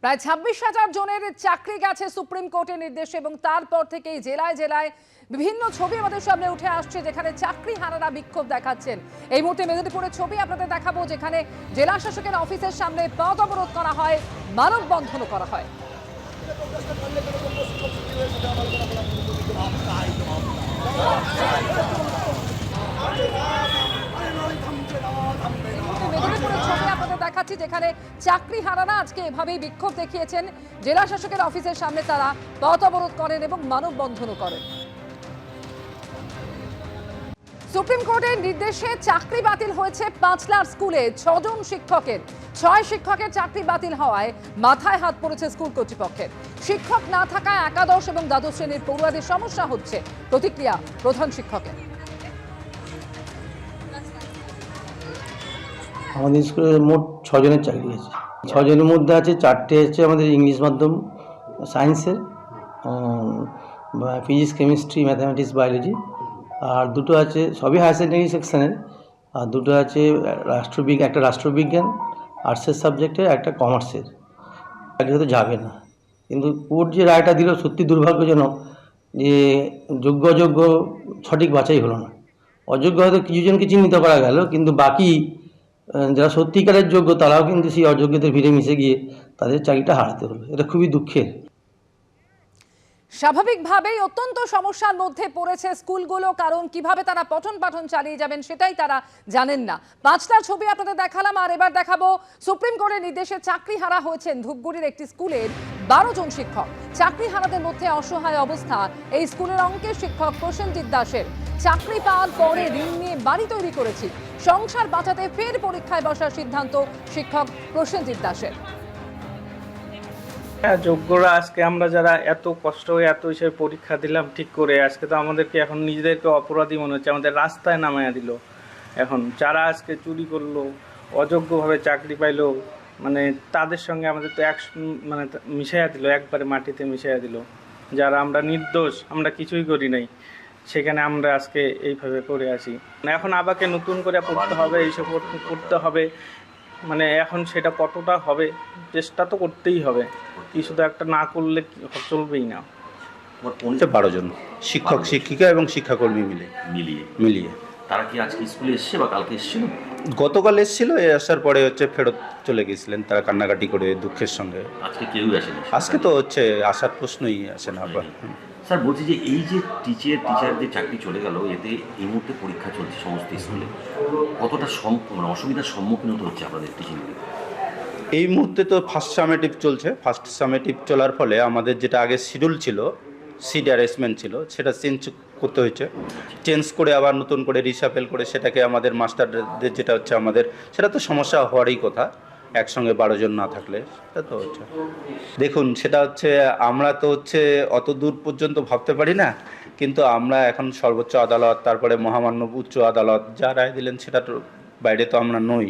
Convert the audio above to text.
প্রায় 26,000 জনের চাকরি গেছে সুপ্রিম কোর্টের নির্দেশে এবং তারপর থেকেই জেলায় জেলায় বিভিন্ন ছবি আমাদের সামনে উঠে আসছে, যেখানে চাকরি হারারা বিক্ষোভ দেখাচ্ছেন। এই মুহূর্তে মেদিনীপুরের ছবি আপনাদের দেখাবো, যেখানে জেলা শাসকের অফিসের সামনে পথ অবরোধ করা হয়, মানববন্ধনও করা হয়। মেদিনীপুরের ছবি আপনাদের দেখাচ্ছি, যেখানে চাকরি হারারা আজকে এভাবেই বিক্ষোভ দেখিয়েছেন। জেলা শাসকের অফিসের সামনে তারা পথ অবরোধ করেন এবং মানববন্ধনও করেন। সুপ্রিম কোর্টের নির্দেশে চাকরি বাতিল হয়েছে পাঁচলার স্কুলে 6 জন শিক্ষকের। 6 শিক্ষকের চাকরি বাতিল হওয়ায় মাথায় হাত পড়েছে স্কুল কর্তৃপক্ষের। শিক্ষক না থাকায় একাদশ এবং দ্বাদশ শ্রেণীর পড়ুয়াদের সমস্যা হচ্ছে। প্রতিক্রিয়া প্রধান শিক্ষকের। আমাদের স্কুলে মোট 6 জনের চাকরি আছে। 6 জনের মধ্যে আছে 4টে হচ্ছে আমাদের ইংলিশ মাধ্যম সায়েন্সের, ফিজিক্স, কেমিস্ট্রি, ম্যাথামেটিক্স, বায়োলজি, আর 2টো আছে সবই হায়ার সেকেন্ডারি সেকশনের, আর 2টো আছে একটা রাষ্ট্রবিজ্ঞান আর্টসের সাবজেক্টে, একটা কমার্সের। চাকরি হয়তো যাবে না, কিন্তু কোর্ট যে রায়টা দিল সত্যি দুর্ভাগ্যজনক, যে যোগ্য অযোগ্য সঠিক বাছাই হলো না। অযোগ্য হয়তো কিছুজনকে চিহ্নিত করা গেল, কিন্তু বাকি যারা সত্যিকারের যোগ্য তারাও কিন্তু সেই অযোগ্যদের ভিড়ে মিশে গিয়ে তাদের চাকরিটা হারাতে হলো। এটা খুবই দুঃখের। স্বাভাবিকভাবেই অত্যন্ত সমস্যার মধ্যে পড়েছে স্কুলগুলো, কারণ কিভাবে তারা পঠন পাঠন চালিয়ে যাবেন সেটাই তারা জানেন না। 5টার ছবি আপনাদের দেখালাম, আর এবার দেখাবো সুপ্রিম কোর্টের নির্দেশে চাকরি হারা হয়েছেন ধূপগুড়ির একটি স্কুলের 12 জন শিক্ষক। চাকরি হারাদের মধ্যে অসহায় অবস্থা এই স্কুলের অঙ্কের শিক্ষক প্রসেনজিৎ দাসের। চাকরি পাওয়ার পরে ঋণ নিয়ে বাড়ি তৈরি করেছি, সংসার বাঁচাতে ফের পরীক্ষায় বসার সিদ্ধান্ত শিক্ষক প্রসেনজিৎ দাসের। হ্যাঁ, যোগ্যরা আজকে আমরা যারা এত কষ্ট হয়ে এত হিসেবে পরীক্ষা দিলাম ঠিক করে, আজকে তো আমাদেরকে এখন নিজেদেরকে অপরাধী মনে হচ্ছে, আমাদের রাস্তায় নামাইয়া দিল। এখন যারা আজকে চুরি করলো, অযোগ্যভাবে চাকরি পাইলো, মানে তাদের সঙ্গে আমাদের তো মানে মিশাইয়া দিল, একবারে মাটিতে মিশাইয়া দিল। যারা আমরা নির্দোষ, আমরা কিছুই করি নাই, সেখানে আমরা আজকে এইভাবে করে আসি। এখন আবাকে নতুন করে পড়তে হবে, এইসব করতে হবে। মানে এখন সেটা কতটা হবে, চেষ্টা তো করতেই হবে, কি শুধু একটা না করলে চলবেই না। 12 জন শিক্ষক, শিক্ষিকা এবং শিক্ষাকর্মী মিলিয়ে তারা কি আজকে স্কুলে এসছে বা কালকে এসেছিল? গতকাল এসেছিল, আসার পরে ফেরত চলে গেছিলেন তারা কান্নাকাটি করে দুঃখের সঙ্গে। আজকে কেউ আসেনি? আজকে তো আসার প্রশ্নই আসে না। স্যার বলছি যে এই যে টিচারদের চাকরি চলে গেল, এতে এই মুহূর্তে পরীক্ষা চলছে সমস্ত স্কুলে, কতটা মানে অসুবিধার সম্মুখীন হতে হচ্ছে আপনাদের টিচিংদের? এই মুহূর্তে তো ফার্স্ট সামেটিভ চলছে। ফার্স্ট সামেটিভ চলার ফলে আমাদের যেটা আগে শিডিউল ছিল, সিট অ্যারেঞ্জমেন্ট ছিল, সেটা চেঞ্জ করতে হয়েছে। চেঞ্জ করে আবার নতুন করে রিসাফেল করে সেটাকে আমাদের মাস্টারদের যেটা হচ্ছে আমাদের, সেটা তো সমস্যা হওয়ারই কথা একসঙ্গে 12 জন না থাকলে। সেটা তো হচ্ছে, দেখুন সেটা আমরা তো অত দূর পর্যন্ত ভাবতে পারি না, কিন্তু আমরা এখন সর্বোচ্চ আদালত, তারপরে মহামান্য উচ্চ আদালত যা রায় দিলেন সেটার বাইরে তো আমরা নই।